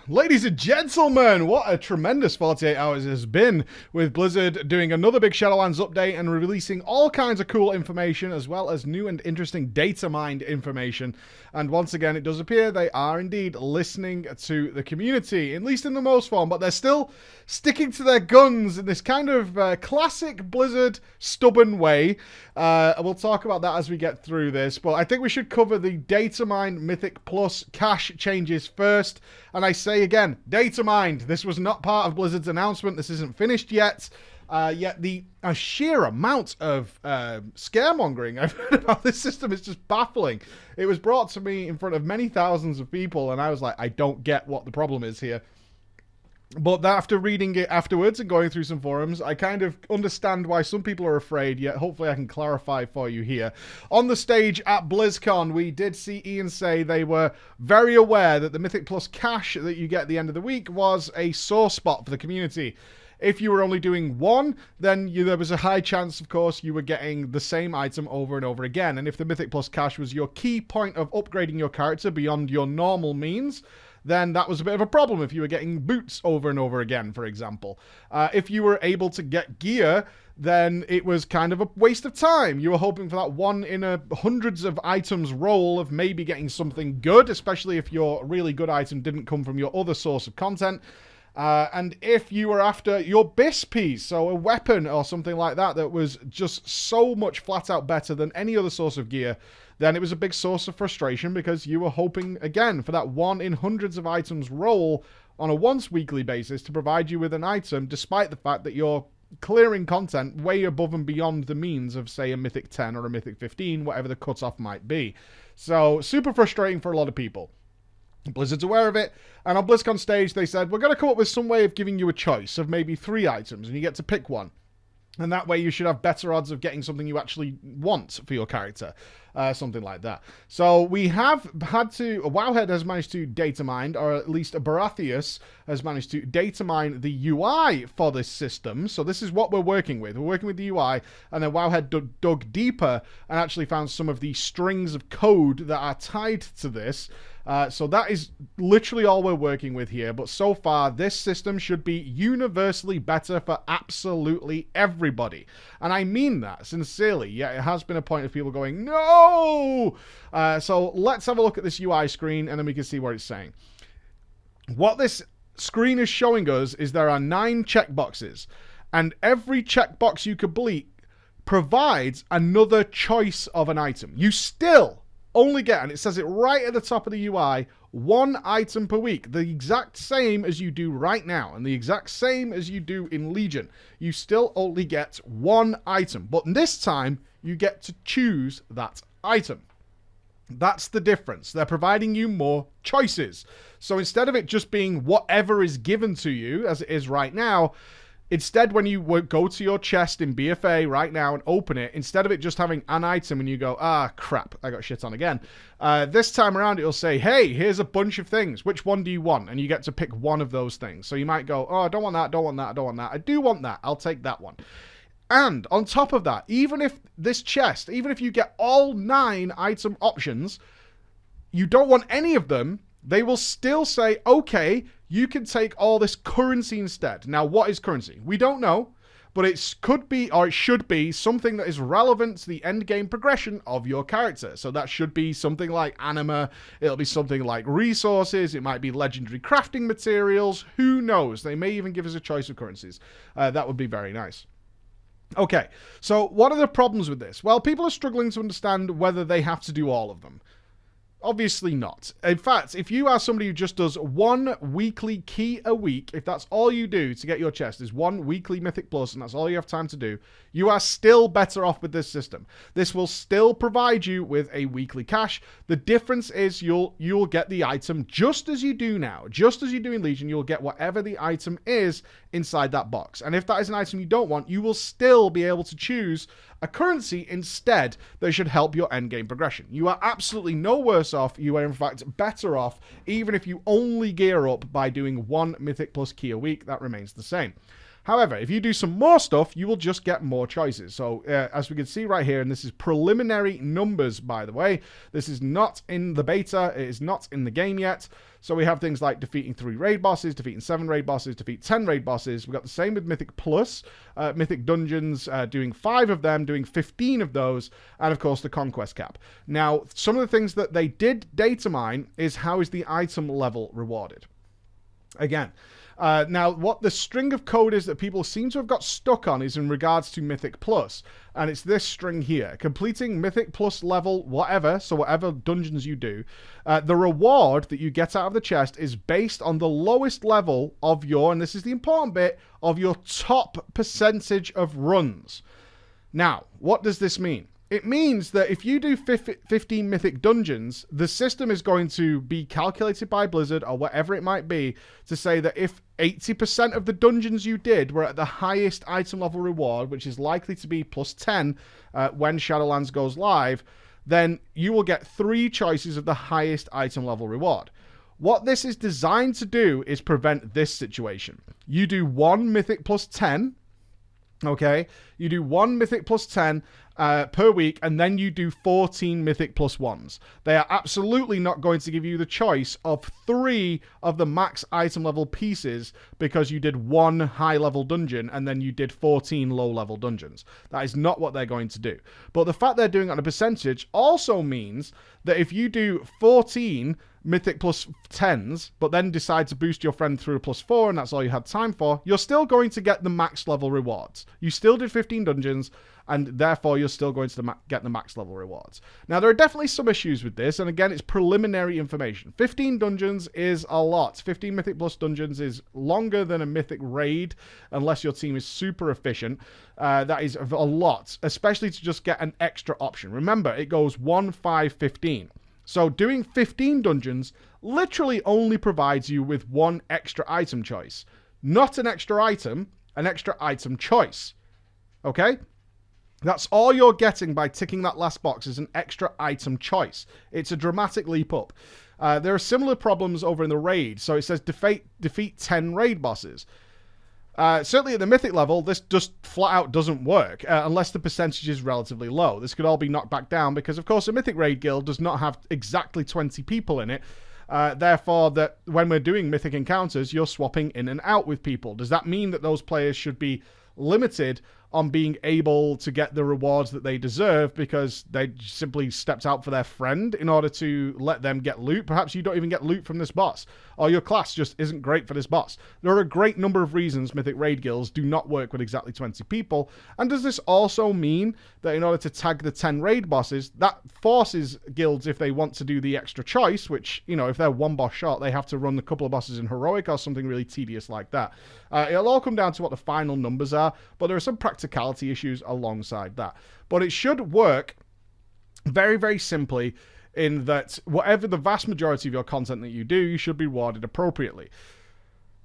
Ladies and gentlemen, what a tremendous 48 hours it has been, with Blizzard doing another big Shadowlands update and releasing all kinds of cool information as well as new and interesting data mined information. And once again, it does appear they are indeed listening to the community, at least in the most form, but they're still sticking to their guns in this kind of classic Blizzard stubborn way. We'll talk about that as we get through this, but I think we should cover the data mined Mythic Plus cache changes first. And I say again, data mined. This was not part of Blizzard's announcement. This isn't finished yet. Yet the sheer amount of scaremongering I've heard about this system is just baffling. It was brought to me in front of many thousands of people, and I was like, I don't get what the problem is here. But after reading it afterwards and going through some forums, I kind of understand why some people are afraid, yet hopefully I can clarify for you here. On the stage at BlizzCon, we did see Ian say they were very aware that the Mythic Plus cache that you get at the end of the week was a sore spot for the community. If you were only doing one, then there was a high chance, of course, you were getting the same item over and over again. And if the Mythic Plus cache was your key point of upgrading your character beyond your normal means, then that was a bit of a problem if you were getting boots over and over again, for example. If you were able to get gear, then it was kind of a waste of time. You were hoping for that one in a hundreds of items roll of maybe getting something good, especially if your really good item didn't come from your other source of content. And if you were after your BIS piece, so a weapon or something like that, that was just so much flat out better than any other source of gear, then it was a big source of frustration because you were hoping, again, for that one in hundreds of items roll on a once weekly basis to provide you with an item, despite the fact that you're clearing content way above and beyond the means of, say, a Mythic 10 or a Mythic 15, whatever the cutoff might be. So, super frustrating for a lot of people. Blizzard's aware of it, and on BlizzCon stage they said, we're going to come up with some way of giving you a choice of maybe 3 items, and you get to pick one. And that way you should have better odds of getting something you actually want for your character. Something like that. So we have had to... Wowhead has managed to data mine, or at least Baratheus has managed to data mine the UI for this system. So this is what we're working with. We're working with the UI, and then Wowhead dug deeper and actually found some of the strings of code that are tied to this. So that is literally all we're working with here. But so far, this system should be universally better for absolutely everybody. And I mean that sincerely. Yeah, it has been a point of people going, no! So let's have a look at this UI screen and then we can see what it's saying. What this screen is showing us is there are 9 checkboxes. And every checkbox you complete provides another choice of an item. You still only get, and it says it right at the top of the UI, 1 item per week. The exact same as you do right now, and the exact same as you do in Legion. You still only get 1 item, but this time you get to choose that item. That's the difference. They're providing you more choices. So instead of it just being whatever is given to you, as it is right now, instead, when you go to your chest in BFA right now and open it, instead of it just having an item and you go, ah, crap, I got shit on again. This time around, it'll say, hey, here's a bunch of things. Which one do you want? And you get to pick one of those things. So you might go, oh, I don't want that, don't want that, don't want that. I do want that. I'll take that one. And on top of that, even if this chest, even if you get all 9 item options, you don't want any of them, they will still say, okay, you can take all this currency instead. Now, what is currency? We don't know, but it could be, or it should be, something that is relevant to the end game progression of your character. So that should be something like anima, it'll be something like resources, it might be legendary crafting materials, who knows? They may even give us a choice of currencies. That would be very nice. Okay, so what are the problems with this? Well, people are struggling to understand whether they have to do all of them. Obviously not. In fact, if you are somebody who just does 1 weekly key a week, if that's all you do to get your chest is 1 weekly Mythic Plus and that's all you have time to do, you are still better off with this system. This will still provide you with a weekly cache. The difference is you'll get the item just as you do now. Just as you do in Legion, you'll get whatever the item is inside that box. And if that is an item you don't want, you will still be able to choose a currency instead that should help your endgame progression. You are absolutely no worse off. You are in fact better off, even if you only gear up by doing 1 Mythic Plus key a week. That remains the same. However, if you do some more stuff, you will just get more choices. So as we can see right here, and this is preliminary numbers, by the way, this is not in the beta, it is not in the game yet. So we have things like defeating 3 raid bosses, defeating 7 raid bosses, defeat 10 raid bosses. We've got the same with Mythic Plus, Mythic Dungeons, doing 5 of them, doing 15 of those, and of course the Conquest Cap. Now, some of the things that they did data mine is how is the item level rewarded. Again, now what the string of code is that people seem to have got stuck on is in regards to Mythic Plus, and it's this string here. Completing Mythic Plus level whatever, so whatever dungeons you do, the reward that you get out of the chest is based on the lowest level of your, and this is the important bit, of your top percentage of runs. Now, what does this mean? It means that if you do 15 Mythic Dungeons, the system is going to be calculated by Blizzard or whatever it might be to say that if 80% of the dungeons you did were at the highest item level reward, which is likely to be plus 10 when Shadowlands goes live, then you will get 3 choices of the highest item level reward. What this is designed to do is prevent this situation. You do 1 Mythic plus 10, okay? You do 1 Mythic plus 10 per week, and then you do 14 Mythic plus 1s. They are absolutely not going to give you the choice of 3 of the max item level pieces because you did 1 high level dungeon and then you did 14 low level dungeons. That is not what they're going to do. But the fact they're doing it on a percentage also means that if you do 14 Mythic plus 10s, but then decide to boost your friend through a plus 4, and that's all you had time for, you're still going to get the max level rewards. You still did 15 dungeons, and therefore you're still going to get the max level rewards. Now, there are definitely some issues with this, and again, it's preliminary information. 15 dungeons is a lot. 15 Mythic plus dungeons is longer than a Mythic raid, unless your team is super efficient. That is a lot, especially to just get an extra option. Remember, it goes 1, 5, 15. So doing 15 dungeons literally only provides you with 1 extra item choice. Not an extra item choice. Okay? That's all you're getting by ticking that last box is an extra item choice. It's a dramatic leap up. There are similar problems over in the raid. So it says defeat 10 raid bosses. Certainly at the Mythic level, this just flat out doesn't work, unless the percentage is relatively low. This could all be knocked back down because, of course, a Mythic raid guild does not have exactly 20 people in it. Therefore, that when we're doing Mythic encounters, you're swapping in and out with people. Does that mean that those players should be limited on being able to get the rewards that they deserve because they simply stepped out for their friend in order to let them get loot? Perhaps you don't even get loot from this boss, or your class just isn't great for this boss. There are a great number of reasons Mythic raid guilds do not work with exactly 20 people. And does this also mean that in order to tag the 10 raid bosses, that forces guilds, if they want to do the extra choice, which, you know, if they're one boss short, they have to run a couple of bosses in heroic or something really tedious like that. It'll all come down to what the final numbers are, but there are some practicality issues alongside that. But it should work very, very simply in that whatever the vast majority of your content that you do, you should be rewarded appropriately.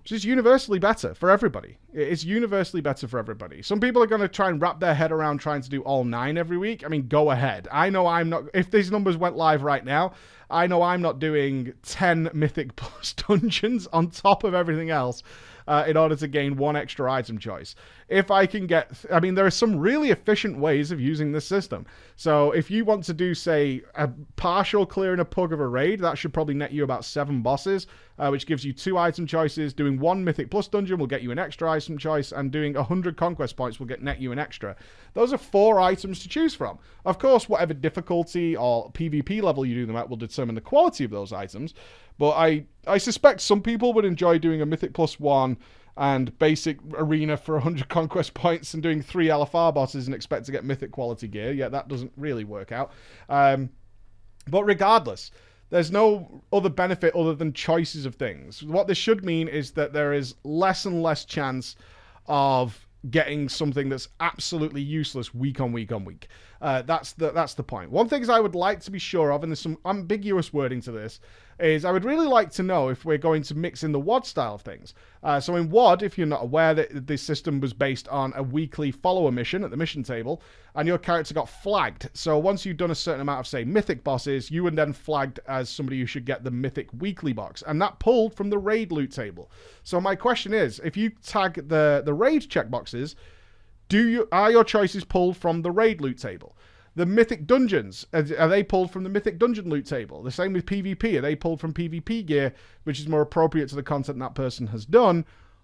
Which is universally better for everybody. It's universally better for everybody. Some people are going to try and wrap their head around trying to do all 9 every week. I mean, go ahead. I know I'm not... If these numbers went live right now, I know I'm not doing 10 Mythic Plus dungeons on top of everything else in order to gain 1 extra item choice. If I can get... I mean, there are some really efficient ways of using this system. So if you want to do, say, a partial clear and a pug of a raid, that should probably net you about 7 bosses, which gives you 2 item choices. Doing 1 Mythic Plus dungeon will get you an extra item choice, and doing 100 conquest points will net you an extra. Those are 4 items to choose from. Of course, whatever difficulty or PvP level you do them at will determine the quality of those items. But I suspect some people would enjoy doing a Mythic Plus 1 and basic arena for 100 conquest points and doing 3 LFR bosses and expect to get Mythic quality gear. Yeah, that doesn't really work out. But regardless, there's no other benefit other than choices of things. What this should mean is that there is less and less chance of getting something that's absolutely useless week on week on week. That's the point. One thing I would like to be sure of, and there's some ambiguous wording to this, is I would really like to know if we're going to mix in the WOD style of things. So in WOD, if you're not aware, that this system was based on a weekly follower mission at the mission table, and your character got flagged. So once you've done a certain amount of, say, Mythic bosses, you were then flagged as somebody who should get the Mythic weekly box, and that pulled from the raid loot table. So my question is, if you tag the raid checkboxes, are your choices pulled from the raid loot table? The Mythic dungeons, are they pulled from the Mythic dungeon loot table? The same with PvP, are they pulled from PvP gear, which is more appropriate to the content that person has done?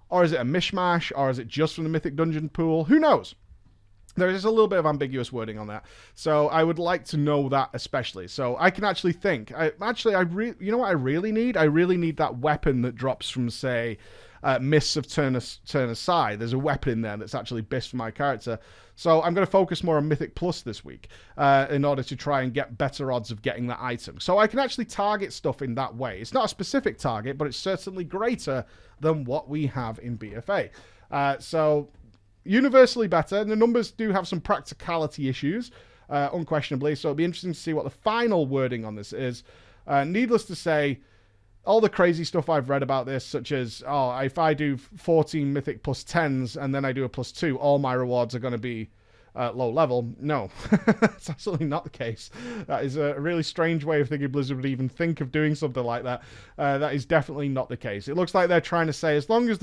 Or is it a mishmash? Or is it just from the Mythic dungeon pool? Who knows? There is a little bit of ambiguous wording on that. So I would like to know that especially. So I can actually think. You know what I really need? I really need that weapon that drops from, say, Mists of Turn Aside. There's a weapon in there that's actually best for my character. So I'm going to focus more on Mythic Plus this week in order to try and get better odds of getting that item. So I can actually target stuff in that way. It's not a specific target, but it's certainly greater than what we have in BFA. So universally better. And the numbers do have some practicality issues, unquestionably. So it'll be interesting to see what the final wording on this is. Needless to say, all the crazy stuff I've read about this, such as, if I do 14 Mythic plus 10s and then I do a plus 2, all my rewards are going to be low level. No, that's absolutely not the case. That is a really strange way of thinking Blizzard would even think of doing something like that. That is definitely not the case. It looks like they're trying to say, as long as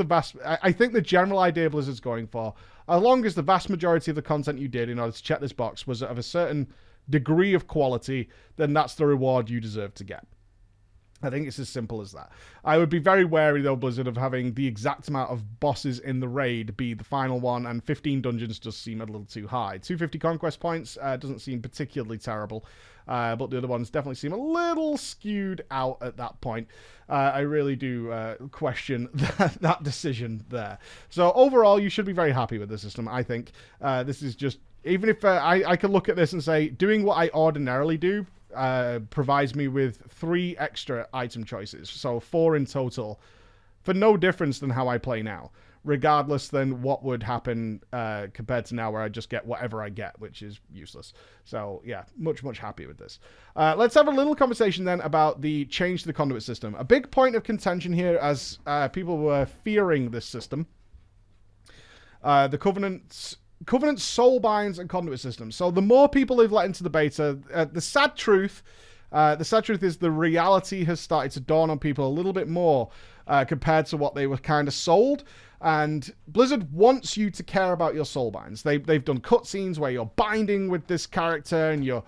I think the general idea Blizzard's going for, as long as the vast majority of the content you did in order to check this box was of a certain degree of quality, then that's the reward you deserve to get. I think it's as simple as that. I would be very wary, though, Blizzard, of having the exact amount of bosses in the raid be the final one, and 15 dungeons does seem a little too high. 250 conquest points doesn't seem particularly terrible, but the other ones definitely seem a little skewed out at that point. I really do question that decision there. So overall, you should be very happy with the system, I think. This is just, even if I could look at this and say, doing what I ordinarily do, provides me with 3 extra item choices, so 4 in total, for no difference than how I play now, regardless than what would happen compared to now, where I just get whatever I get, which is useless. So yeah, much happy with this. Let's have a little conversation then about the change to the conduit system. A big point of contention here, as people were fearing this system, the Covenant's Soulbinds and conduit systems. So the more people they've let into the beta, the sad truth is the reality has started to dawn on people a little bit more compared to what they were kind of sold. And Blizzard wants you to care about your Soulbinds. They've done cutscenes where you're binding with this character and you're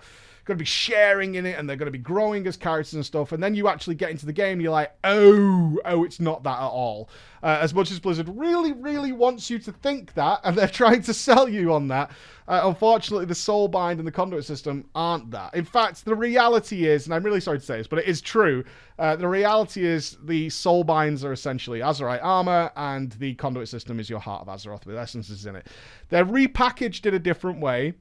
going to be sharing in it, and they're going to be growing as characters and stuff, and then you actually get into the game and you're like, oh, it's not that at all. As much as Blizzard really wants you to think that, and they're trying to sell you on that, unfortunately the Soulbind and the conduit system aren't that. In fact, the reality is, and I'm really sorry to say this, but it is true, the reality is the Soulbinds are essentially Azerite armor, and the conduit system is your Heart of Azeroth with essences in it. They're repackaged in a different way.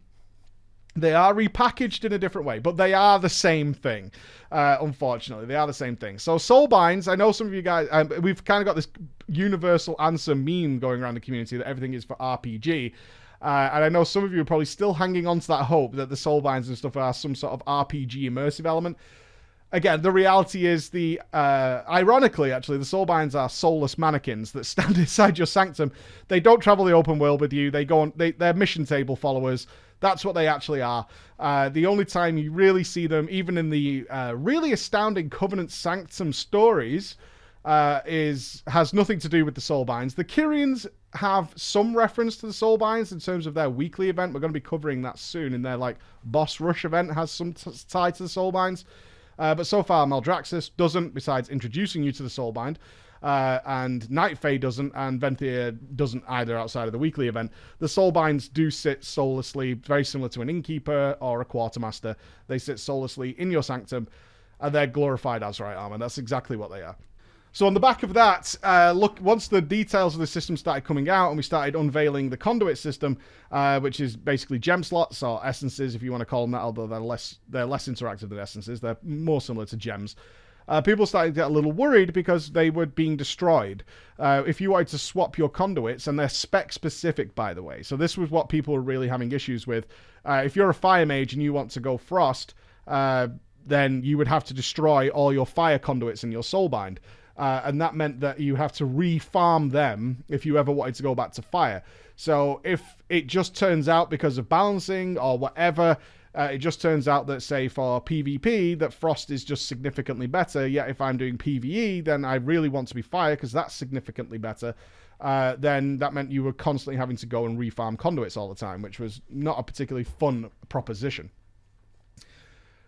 They are repackaged in a different way, but they are the same thing. Unfortunately, they are the same thing. So Soulbinds, I know some of you guys, we've kind of got this universal answer meme going around the community that everything is for RPG. And I know some of you are probably still hanging on to that hope that the Soulbinds and stuff are some sort of RPG immersive element. Again, the reality is ironically, actually, the Soulbinds are soulless mannequins that stand inside your sanctum. They don't travel the open world with you. They're mission table followers. That's what they actually are. The only time you really see them, even in the really astounding Covenant Sanctum stories, has nothing to do with the Soulbinds. The Kyrians have some reference to the Soulbinds in terms of their weekly event. We're going to be covering that soon. In their boss rush event has some tie to the Soulbinds. But so far, Maldraxxus doesn't, besides introducing you to the Soulbind. And Night Fae doesn't, and Venthyr doesn't either outside of the weekly event. The Soulbinds do sit soullessly, very similar to an Innkeeper or a Quartermaster. They sit soullessly in your sanctum, and they're glorified Azerite armor. That's exactly what they are. So on the back of that, look, once the details of the system started coming out and we started unveiling the conduit system, which is basically gem slots or essences, if you want to call them that, although they're less interactive than essences. They're more similar to gems. People started to get a little worried because they were being destroyed. If you wanted to swap your conduits, and they're spec-specific, by the way. So this was what people were really having issues with. If you're a fire mage and you want to go frost, then you would have to destroy all your fire conduits in your Soulbind. And that meant that you have to re-farm them if you ever wanted to go back to fire. So if it just turns out because of balancing or whatever, it just turns out that, say, for PvP, that Frost is just significantly better, yet if I'm doing PvE, then I really want to be fire because that's significantly better, then that meant you were constantly having to go and re-farm conduits all the time, which was not a particularly fun proposition.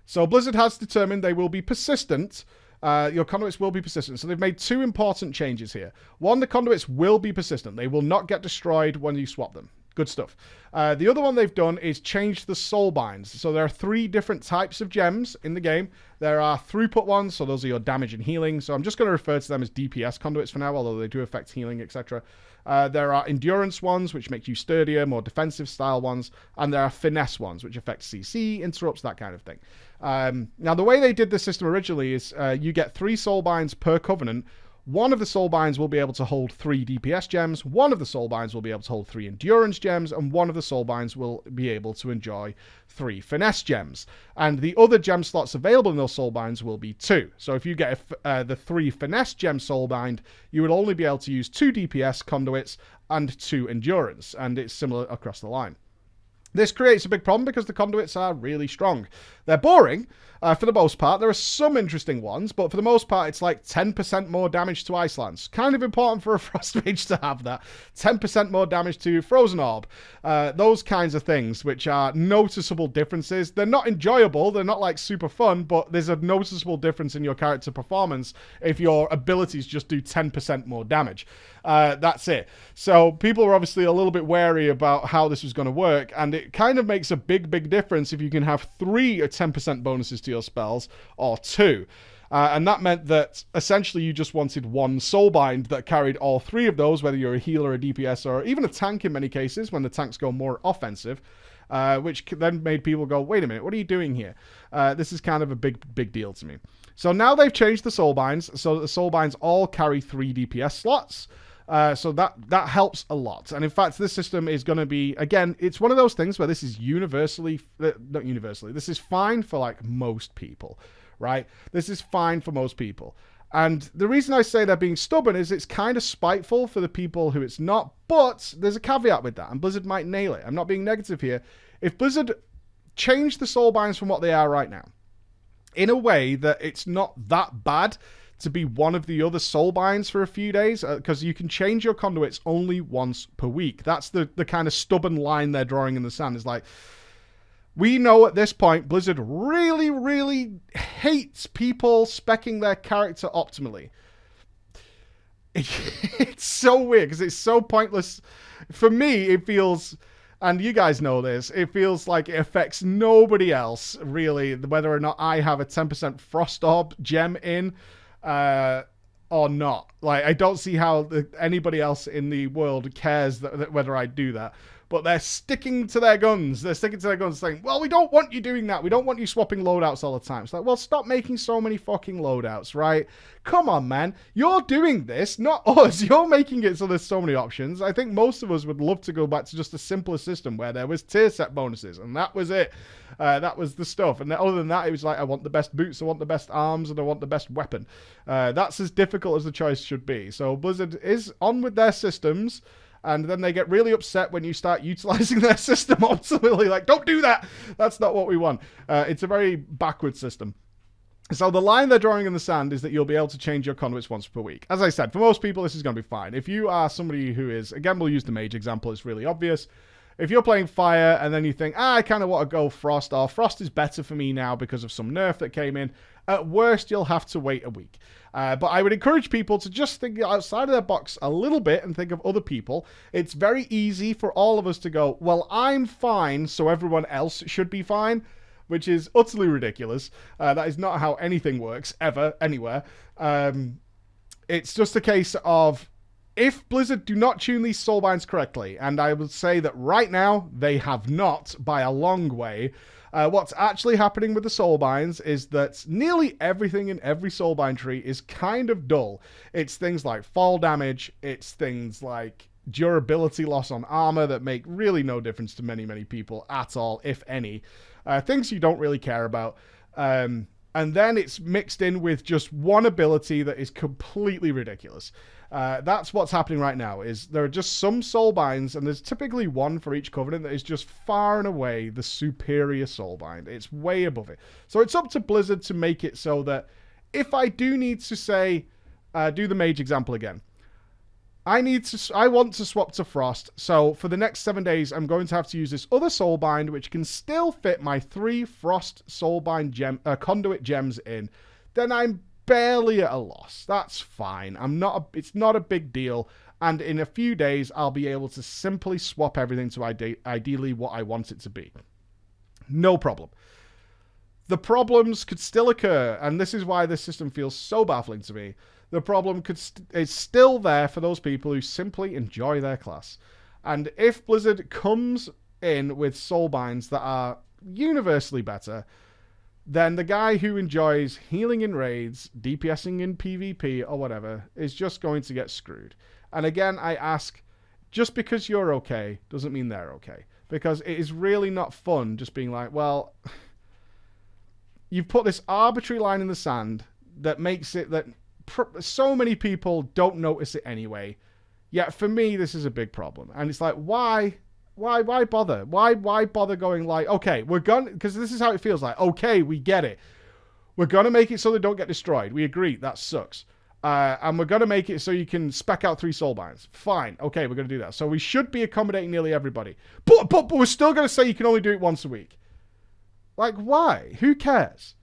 So Blizzard has determined they will be persistent. Your conduits will be persistent. So they've made two important changes here. One, the conduits will be persistent. They will not get destroyed when you swap them. Good stuff. The other one they've done is change the Soulbinds. So there are 3 different types of gems in the game. There are throughput ones, so those are your damage and healing. So I'm just going to refer to them as DPS conduits for now, although they do affect healing, etc. There are endurance ones, which make you sturdier, more defensive style ones. And there are finesse ones, which affect CC, interrupts, that kind of thing. Now, the way they did the system originally is you get 3 Soulbinds per Covenant. One of the Soulbinds will be able to hold 3 DPS gems, one of the Soulbinds will be able to hold 3 Endurance gems, and one of the Soulbinds will be able to enjoy 3 Finesse gems. And the other gem slots available in those Soulbinds will be 2. So if you get the 3 Finesse gem Soulbind, you would only be able to use 2 DPS conduits and 2 Endurance, and it's similar across the line. This creates a big problem because the conduits are really strong. They're boring for the most part. There are some interesting ones, but for the most part, it's like 10% more damage to Icelands. Kind of important for a Frost Mage to have that. 10% more damage to Frozen Orb. Those kinds of things, which are noticeable differences. They're not enjoyable. They're not like super fun, but there's a noticeable difference in your character performance if your abilities just do 10% more damage. That's it. So people were obviously a little bit wary about how this was going to work, and it kind of makes a big difference if you can have 3 or 10% bonuses to your spells, or 2. And that meant that essentially you just wanted one Soulbind that carried all 3 of those, whether you're a healer, a DPS, or even a tank in many cases, when the tanks go more offensive, which then made people go, wait a minute, what are you doing here? This is kind of a big deal to me. So now they've changed the Soulbinds, so the Soulbinds all carry 3 DPS slots. So that helps a lot. And in fact, this system is going to be, again, it's one of those things where this is not universally, this is fine for like most people, right? This is fine for most people. And the reason I say they're being stubborn is it's kind of spiteful for the people who it's not, but there's a caveat with that, and Blizzard might nail it. I'm not being negative here. If Blizzard changed the Soulbinds from what they are right now, in a way that it's not that bad to be one of the other Soulbinds for a few days, because you can change your conduits only once per week. That's the kind of stubborn line they're drawing in the sand. It's like, we know at this point, Blizzard really hates people speccing their character optimally. It's so weird, because it's so pointless. For me, it feels, and you guys know this, it feels like it affects nobody else, really, whether or not I have a 10% Frost Orb gem in, or not. Like, I don't see how anybody else in the world cares that whether I do that. But they're sticking to their guns. They're sticking to their guns saying, well, we don't want you doing that. We don't want you swapping loadouts all the time. It's like, well, stop making so many fucking loadouts, right? Come on, man. You're doing this, not us. You're making it so there's so many options. I think most of us would love to go back to just a simpler system where there was tier set bonuses, and that was it. That was the stuff. And other than that, it was like, I want the best boots, I want the best arms, and I want the best weapon. That's as difficult as the choice should be. So Blizzard is on with their systems, and then they get really upset when you start utilizing their system ultimately. Like, don't do that. That's not what we want. It's a very backward system. So the line they're drawing in the sand is that you'll be able to change your conduits once per week. As I said, for most people, this is going to be fine. If you are somebody who is, again, we'll use the mage example. It's really obvious. If you're playing fire and then you think, I kind of want to go frost, or frost is better for me now because of some nerf that came in, at worst, you'll have to wait a week. But I would encourage people to just think outside of their box a little bit and think of other people. It's very easy for all of us to go, well, I'm fine, so everyone else should be fine, which is utterly ridiculous. That is not how anything works, ever, anywhere. It's just a case of, if Blizzard do not tune these Soulbinds correctly, and I would say that right now they have not by a long way, what's actually happening with the Soulbinds is that nearly everything in every Soulbind tree is kind of dull. It's things like fall damage, it's things like durability loss on armor that make really no difference to many people at all, if any. Things you don't really care about. And then it's mixed in with just one ability that is completely ridiculous. That's what's happening right now, is there are just some Soulbinds, and there's typically one for each Covenant that is just far and away the superior Soulbind. It's way above it. So it's up to Blizzard to make it so that if I do need to say, do the Mage example again, I want to swap to Frost, so for the next 7 days, I'm going to have to use this other Soulbind, which can still fit my 3 Frost Soulbind conduit gems in. Then I'm barely at a loss. That's fine. It's not a big deal, and in a few days, I'll be able to simply swap everything to ideally what I want it to be. No problem. The problems could still occur, and this is why this system feels so baffling to me. The problem is still there for those people who simply enjoy their class. And if Blizzard comes in with Soulbinds that are universally better, then the guy who enjoys healing in raids, DPSing in PvP or whatever, is just going to get screwed. And again, I ask, just because you're okay doesn't mean they're okay. Because it is really not fun just being like, well, you've put this arbitrary line in the sand that makes it that so many people don't notice it anyway. Yet for me, this is a big problem. And it's like, why bother? Why bother going like, okay, we're going, because this is how it feels like, okay, we get it. We're going to make it so they don't get destroyed. We agree, that sucks. And we're going to make it so you can spec out 3 Soulbinds. Fine, okay, we're going to do that. So we should be accommodating nearly everybody. But we're still going to say you can only do it once a week. Like, why? Who cares?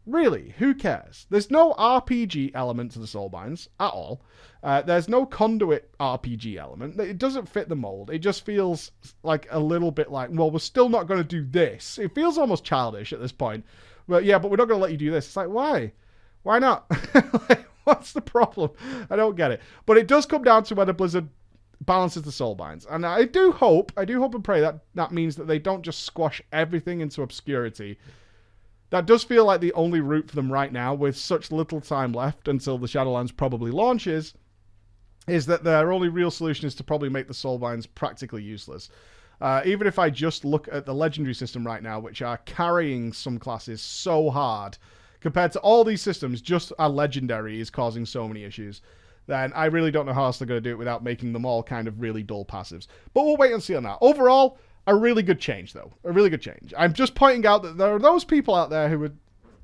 Really, who cares? There's no RPG element to the Soulbinds at all. There's no conduit RPG element. It doesn't fit the mold. It just feels like a little bit like, well, we're still not going to do this. It feels almost childish at this point. But yeah, but we're not going to let you do this. It's like, why? Why not? Like, what's the problem? I don't get it. But it does come down to whether Blizzard balances the Soulbinds. And I do hope and pray that that means that they don't just squash everything into obscurity. That does feel like the only route for them right now, with such little time left until the Shadowlands probably launches, is that their only real solution is to probably make the Soulbinds practically useless. Even if I just look at the Legendary system right now, which are carrying some classes so hard, compared to all these systems, just a Legendary is causing so many issues, then I really don't know how else they're going to do it without making them all kind of really dull passives. But we'll wait and see on that. Overall, a really good change, though. A really good change. I'm just pointing out that there are those people out there who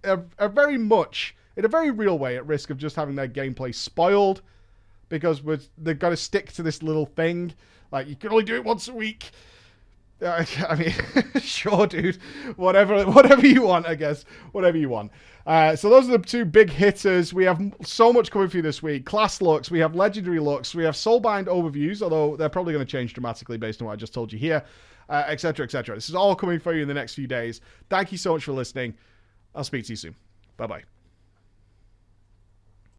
are very much, in a very real way, at risk of just having their gameplay spoiled because they've got to stick to this little thing. Like, you can only do it once a week. I mean, sure, dude. Whatever you want, I guess. Whatever you want. So those are the 2 big hitters. We have so much coming for you this week. Class looks, we have Legendary looks, we have Soulbind overviews, although they're probably going to change dramatically based on what I just told you here. Etc., etc. This is all coming for you in the next few days. Thank you so much for listening. I'll speak to you soon. Bye-bye.